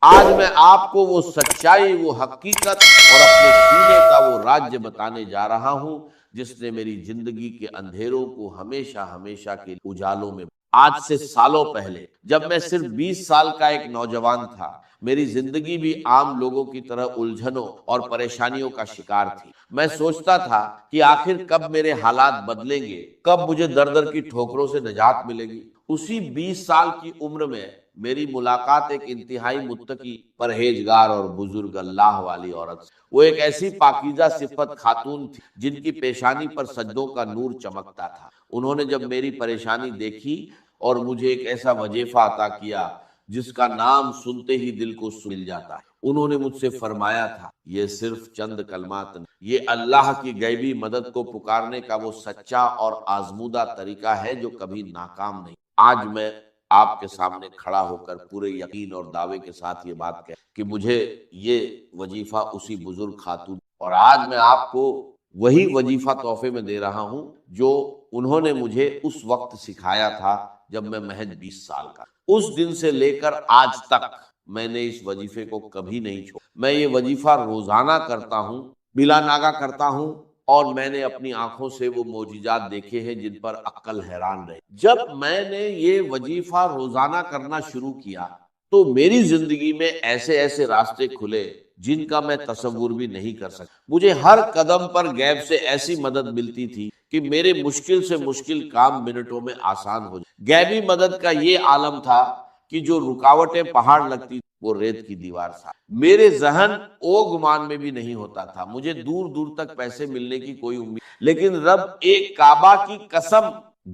آج میں آپ کو وہ سچائی، وہ حقیقت اور اپنے سینے کا وہ راج بتانے جا رہا ہوں جس نے میری زندگی کے اندھیروں کو ہمیشہ ہمیشہ کے اجالوں میں۔ آج سے سالوں پہلے جب میں صرف 20 سال کا ایک نوجوان تھا، میری زندگی بھی عام لوگوں کی طرح الجھنوں اور پریشانیوں کا شکار تھی۔ میں سوچتا تھا کہ آخر کب میرے حالات بدلیں گے، کب مجھے در در کی ٹھوکروں سے نجات ملے گی۔ اسی 20 سال کی عمر میں میری ملاقات ایک انتہائی متقی، پرہیزگار اور بزرگ اللہ والی عورت سے۔ وہ ایک ایسی پاکیزہ صفت خاتون تھی جن کی پیشانی پر سجدوں کا نور چمکتا تھا۔ انہوں نے جب میری پریشانی دیکھی اور مجھے ایک ایسا وظیفہ عطا کیا جس کا نام سنتے ہی دل کو مل جاتا ہے۔ انہوں نے مجھ سے فرمایا تھا، یہ صرف چند کلمات نہیں، یہ اللہ کی غیبی مدد کو پکارنے کا وہ سچا اور آزمودہ طریقہ ہے جو کبھی ناکام نہیں۔ آج میں آپ کے سامنے کھڑا ہو کر پورے یقین اور دعوے کے ساتھ یہ بات کہہ کہ مجھے یہ وظیفہ اسی بزرگ خاتون، اور آج میں آپ کو وہی وظیفہ تحفے میں دے رہا ہوں جو انہوں نے مجھے اس وقت سکھایا تھا جب میں محض 20 سال کا۔ اس دن سے لے کر آج تک میں نے اس وظیفے کو کبھی نہیں چھوڑا۔ میں یہ وظیفہ روزانہ کرتا ہوں، بلا ناغہ کرتا ہوں، اور میں نے اپنی آنکھوں سے وہ معجزات دیکھے ہیں جن پر عقل حیران رہے۔ جب میں نے یہ وظیفہ روزانہ کرنا شروع کیا تو میری زندگی میں ایسے ایسے راستے کھلے جن کا میں تصور بھی نہیں کر سکتا۔ مجھے ہر قدم پر غیب سے ایسی مدد ملتی تھی کہ میرے مشکل سے مشکل کام منٹوں میں آسان ہو جائے۔ غیبی مدد کا یہ عالم تھا کہ جو رکاوٹیں پہاڑ لگتی وہ ریت کی دیوار تھا۔ میرے ذہن او گمان میں بھی نہیں ہوتا تھا، مجھے دور دور تک پیسے ملنے کی کوئی امید، لیکن رب ایک کعبہ کی قسم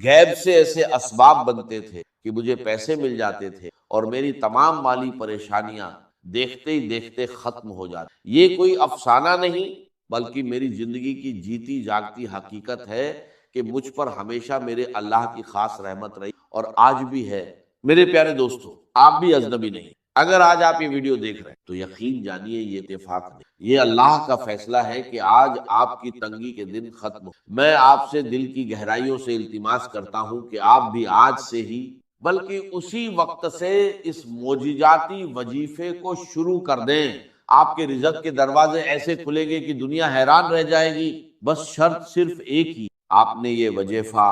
غیب سے ایسے اسباب بنتے تھے کہ مجھے پیسے مل جاتے تھے اور میری تمام مالی پریشانیاں دیکھتے ہی دیکھتے ختم ہو جاتی۔ یہ کوئی افسانہ نہیں بلکہ میری زندگی کی جیتی جاگتی حقیقت ہے کہ مجھ پر ہمیشہ میرے اللہ کی خاص رحمت رہی اور آج بھی ہے۔ میرے پیارے دوستو، آپ بھی اجنبی نہیں۔ اگر آج آپ یہ ویڈیو دیکھ رہے ہیں تو یقین جانیے یہ اتفاق نہیں، یہ اللہ کا فیصلہ ہے کہ آج آپ کی تنگی کے دن ختم ہو۔ میں آپ سے دل کی گہرائیوں سے التماس کرتا ہوں کہ آپ بھی آج سے ہی بلکہ اسی وقت سے اس معجزاتی وظیفے کو شروع کر دیں۔ آپ کے رزق کے دروازے ایسے کھلیں گے کہ دنیا حیران رہ جائے گی۔ بس شرط صرف ایک ہی، آپ نے یہ وظیفہ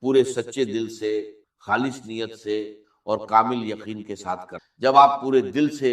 پورے سچے دل سے، خالص نیت سے اور کامل یقین کے ساتھ کر۔ جب آپ پورے دل سے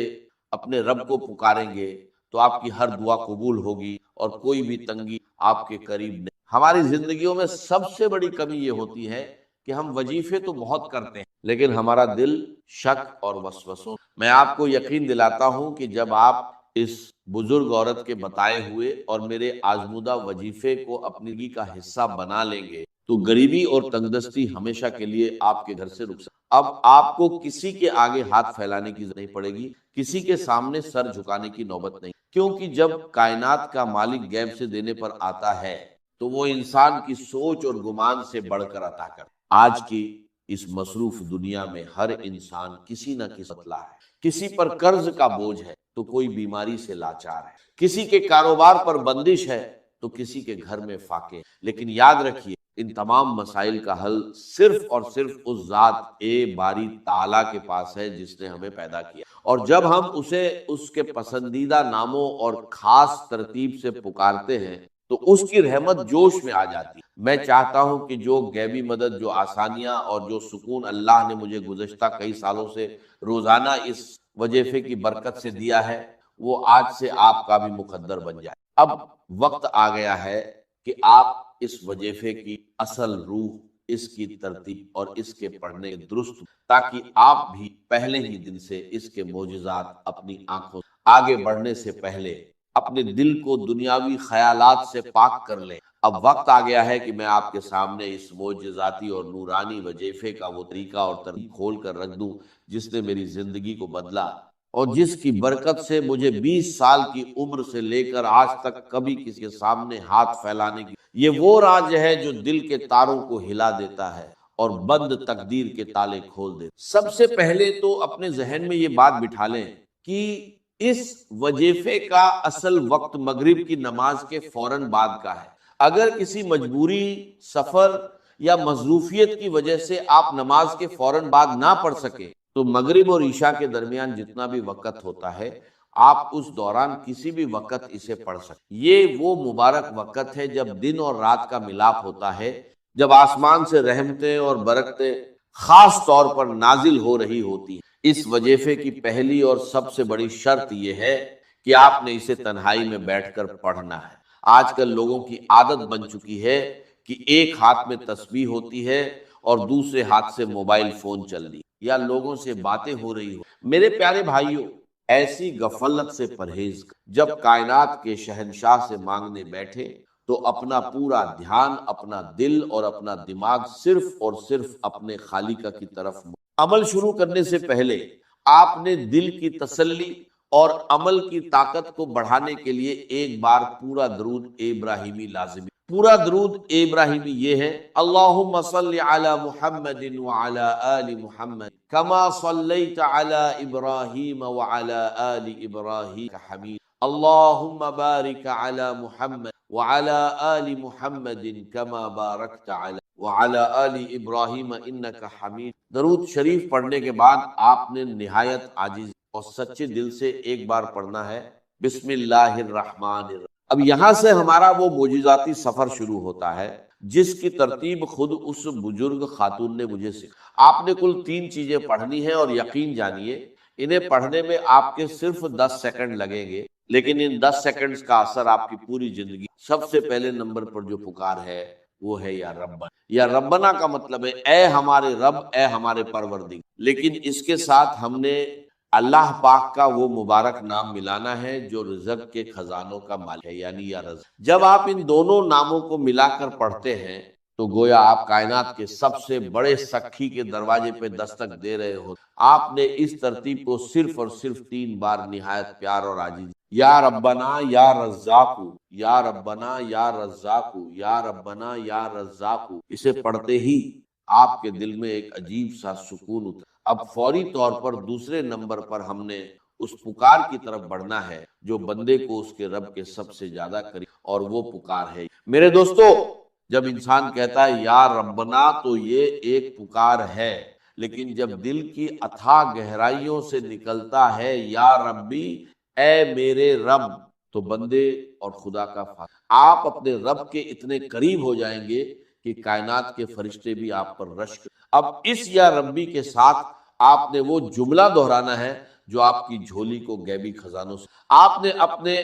اپنے رب کو پکاریں گے تو آپ کی ہر دعا قبول ہوگی اور کوئی بھی تنگی آپ کے قریب نہیں۔ ہماری زندگیوں میں سب سے بڑی کمی یہ ہوتی ہے کہ ہم وظیفے تو بہت کرتے ہیں لیکن ہمارا دل شک اور وسوسوں۔ میں آپ کو یقین دلاتا ہوں کہ جب آپ اس بزرگ عورت کے بتائے ہوئے اور میرے آزمودہ وظیفے کو اپنی زندگی کا حصہ بنا لیں گے تو غریبی اور تنگدستی ہمیشہ کے لیے آپ کے گھر سے رک سکے۔ اب آپ کو کسی کے آگے ہاتھ پھیلانے کی ضرورت نہیں پڑے گی، کسی کے سامنے سر جھکانے کی نوبت نہیں، کیونکہ جب کائنات کا مالک غیب سے دینے پر آتا ہے تو وہ انسان کی سوچ اور گمان سے بڑھ کر عطا کرتا ہے۔ آج کی اس مصروف دنیا میں ہر انسان کسی نہ کسی مسئلہ ہے، کسی پر قرض کا بوجھ ہے تو کوئی بیماری سے لاچار ہے، کسی کے کاروبار پر بندش ہے تو کسی کے گھر میں فاقے۔ لیکن یاد رکھیے ان تمام مسائل کا حل صرف اور صرف اس ذات باری تعالیٰ کے پاس ہے جس نے ہمیں پیدا کیا، اور جب ہم اسے اس کے پسندیدہ ناموں اور خاص ترتیب سے پکارتے ہیں تو اس کی رحمت جوش میں آ جاتی ہے۔ میں چاہتا ہوں کہ جو غیبی مدد، جو آسانیاں اور جو سکون اللہ نے مجھے گزشتہ کئی سالوں سے روزانہ اس وظیفے کی برکت سے دیا ہے وہ آج سے آپ کا بھی مقدر بن جائے۔ اب وقت آ گیا ہے کہ آپ اس وظیفے کی اصل روح، اس کی ترتیب اور اس کے پڑھنے درست، تاکہ آپ بھی پہلے ہی دن سے اس کے معجزات اپنی آنکھوں آگے بڑھنے سے پہلے اپنے دل کو دنیاوی خیالات سے پاک کر لیں۔ اب وقت آ گیا ہے کہ میں آپ کے سامنے اس معجزاتی اور نورانی وظیفے کا وہ طریقہ اور ترتیب کھول کر رکھ دوں جس نے میری زندگی کو بدلا اور جس کی برکت سے مجھے 20 سال کی عمر سے لے کر آج تک کبھی کسی کے سامنے ہاتھ پھیلانے کی، یہ وہ راز ہے جو دل کے تاروں کو ہلا دیتا ہے اور بند تقدیر کے تالے کھول دیتا۔ سب سے پہلے تو اپنے ذہن میں یہ بات بٹھا لیں کہ اس وظیفے کا اصل وقت مغرب کی نماز کے فوراً بعد کا ہے۔ اگر کسی مجبوری، سفر یا مصروفیت کی وجہ سے آپ نماز کے فوراً بعد نہ پڑھ سکے تو مغرب اور عشاء کے درمیان جتنا بھی وقت ہوتا ہے آپ اس دوران کسی بھی وقت اسے پڑھ سکتے. یہ وہ مبارک وقت ہے جب دن اور رات کا ملاپ ہوتا ہے، جب آسمان سے رحمتیں اور برکتیں خاص طور پر نازل ہو رہی ہوتی ہیں. اس وظیفے کی پہلی اور سب سے بڑی شرط یہ ہے کہ آپ نے اسے تنہائی میں بیٹھ کر پڑھنا ہے. آج کل لوگوں کی عادت بن چکی ہے کہ ایک ہاتھ میں تسبیح ہوتی ہے اور دوسرے ہاتھ سے موبائل فون چل رہی یا لوگوں سے باتیں ہو رہی ہو. میرے پیارے بھائیوں، ایسی غفلت سے پرہیز کریں. جب کائنات کے شہنشاہ سے مانگنے بیٹھے تو اپنا پورا دھیان، اپنا دل اور اپنا دماغ صرف اور صرف اپنے خالق کی طرف. عمل شروع کرنے سے پہلے آپ نے دل کی تسلی اور عمل کی طاقت کو بڑھانے کے لیے ایک بار پورا درود ابراہیمی لازمی. پورا درود ابراہیمی یہ ہے: اللہم صلی علی محمد وعلی آل محمد کما صلیت علی ابراہیم وعلی آل ابراہیم حمید. اللہم بارک علی محمد وعلی آل محمد کما بارکت علی وعلی آل ابراہیم انک حمید. درود شریف پڑھنے کے بعد آپ نے نہایت عاجزی اور سچے دل سے ایک بار پڑھنا ہے: بسم اللہ الرحمن الرحیم. اب یہاں سے ہمارا وہ معجزاتی سفر شروع ہوتا ہے جس کی ترتیب خود اس بزرگ خاتون نے مجھے سکھائی. آپ نے کل 3 چیزیں پڑھنی ہیں اور یقین جانیے انہیں پڑھنے میں آپ کے صرف 10 سیکنڈ لگیں گے، لیکن ان 10 سیکنڈز کا اثر آپ کی پوری زندگی. سب سے پہلے نمبر پر جو پکار ہے وہ ہے یا ربنا. یا ربنا کا مطلب ہے اے ہمارے رب، اے ہمارے پروردگار. لیکن اس کے ساتھ ہم نے اللہ پاک کا وہ مبارک نام ملانا ہے جو رزق کے خزانوں کا مالک ہے، یعنی یا رزق. جب آپ ان دونوں ناموں کو ملا کر پڑھتے ہیں تو گویا آپ کائنات کے سب سے بڑے سکھی کے دروازے پہ دستک دے رہے ہو. آپ نے اس ترتیب کو صرف اور صرف 3 بار نہایت پیار اور عاجزی: یا ربنا یا رزاق، یا ربنا یا رزاق، یا ربنا یا رزاق. اسے پڑھتے ہی آپ کے دل میں ایک عجیب سا سکون اترا. اب فوری طور پر دوسرے نمبر پر ہم نے اس پکار کی طرف بڑھنا ہے جو بندے کو اس کے رب کے سب سے زیادہ قریب، اور وہ پکار ہے. میرے دوستو، جب انسان کہتا ہے یا ربنا تو یہ ایک پکار ہے، لیکن جب دل کی اتھاہ گہرائیوں سے نکلتا ہے یا ربی، اے میرے رب، تو بندے اور خدا کا فاصلہ. آپ اپنے رب کے اتنے قریب ہو جائیں گے کہ کائنات کے فرشتے بھی آپ پر رشک. اب اس یا ربی کے ساتھ آپ نے وہ جملہ دہرانا ہے جو آپ کی جھولی کو غیبی خزانوں سے. آپ نے اپنے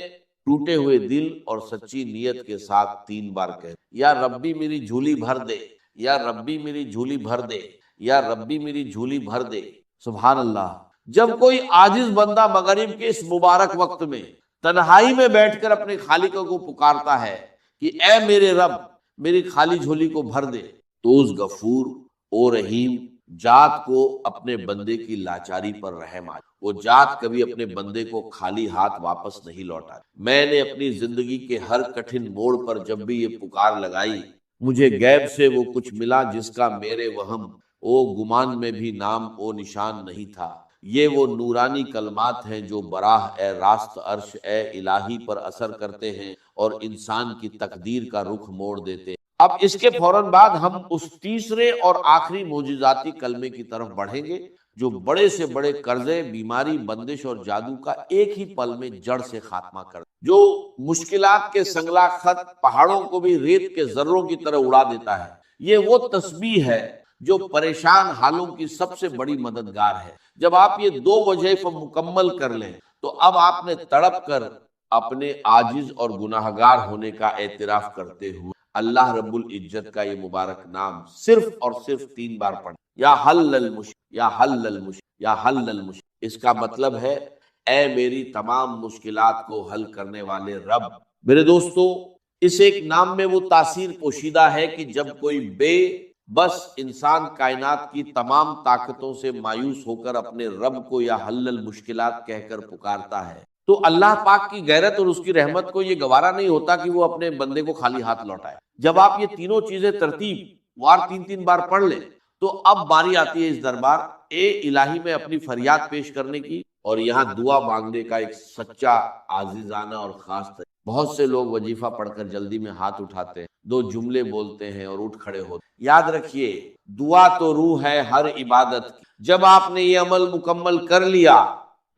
ٹوٹے ہوئے دل اور سچی نیت کے ساتھ 3 بار کہے: یا ربی میری جھولی بھر دے، یا ربی میری جھولی بھر دے، یا ربی میری جھولی بھر دے. سبحان اللہ. جب کوئی عاجز بندہ مغرب کے اس مبارک وقت میں تنہائی میں بیٹھ کر اپنے خالق کو پکارتا ہے کہ اے میرے رب میری خالی جھولی کو بھر دے، تو اس غفور او رحیم ذات کو اپنے بندے کی لاچاری پر رحم آئے. وہ ذات کبھی اپنے بندے کو خالی ہاتھ واپس نہیں لوٹا. میں نے اپنی زندگی کے ہر کٹھن موڑ پر جب بھی یہ پکار لگائی، مجھے غیب سے وہ کچھ ملا جس کا میرے وہم او گمان میں بھی نام او نشان نہیں تھا. یہ وہ نورانی کلمات ہیں جو براہ اے راست عرش اے الہی پر اثر کرتے ہیں اور انسان کی تقدیر کا رخ موڑ دیتے ہیں. اب اس کے فوراً بعد ہم اس تیسرے اور آخری معجزاتی کلمے کی طرف بڑھیں گے جو بڑے سے بڑے قرضے، بیماری، بندش اور جادو کا ایک ہی پل میں جڑ سے خاتمہ کر، جو مشکلات کے سنگلا خط پہاڑوں کو بھی ریت کے ذروں کی طرح اڑا دیتا ہے. یہ وہ تسبیح ہے جو پریشان حالوں کی سب سے بڑی مددگار ہے. جب آپ یہ 2 وظائف مکمل کر لیں تو اب آپ نے تڑپ کر اپنے عاجز اور گناہگار ہونے کا اعتراف کرتے ہوئے اللہ رب العزت کا یہ مبارک نام صرف اور صرف 3 بار پڑھیں: یا حل المشکل، یا حل المشکل، یا حل المشکل. اس کا مطلب ہے اے میری تمام مشکلات کو حل کرنے والے رب. میرے دوستو، اس ایک نام میں وہ تاثیر پوشیدہ ہے کہ جب کوئی بے بس انسان کائنات کی تمام طاقتوں سے مایوس ہو کر اپنے رب کو یا حل المشکلات کہہ کر پکارتا ہے تو اللہ پاک کی غیرت اور اس کی رحمت کو یہ گوارا نہیں ہوتا کہ وہ اپنے بندے کو خالی ہاتھ لوٹائے. جب آپ یہ تینوں چیزیں ترتیب وار 3 بار پڑھ لیں تو اب باری آتی ہے اس دربار اے الہی میں اپنی فریاد پیش کرنے کی اور یہاں دعا مانگنے کا ایک سچا عاجزانہ اور خاص طریقہ. بہت سے لوگ وظیفہ پڑھ کر جلدی میں ہاتھ اٹھاتے ہیں، 2 جملے بولتے ہیں اور اٹھ کھڑے ہوتے ہیں. یاد رکھیے، دعا تو روح ہے ہر عبادت کی، جب آپ نے یہ عمل مکمل کر لیا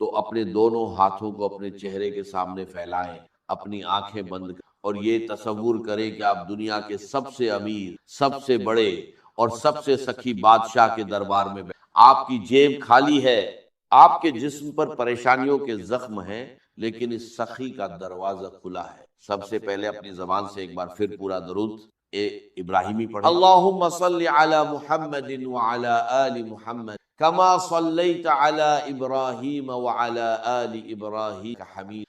تو اپنے دونوں ہاتھوں کو اپنے چہرے کے سامنے پھیلائیں، اپنی آنکھیں بند کریں اور یہ تصور کریں کہ آپ دنیا کے سب سے امیر، سب سے بڑے اور سب سے سخی بادشاہ کے دربار میں بیٹھے، آپ کی جیب خالی ہے، آپ کے جسم پر پریشانیوں کے زخم ہیں، لیکن اس سخی کا دروازہ کھلا ہے۔ سب سے پہلے اپنی زبان سے ایک بار پھر پورا درود ابراہیمی پڑھیں۔ اللہم صل علی محمد وعلی آل محمد کما صلیت علی ابراہیم وعلی آل ابراہیم حمید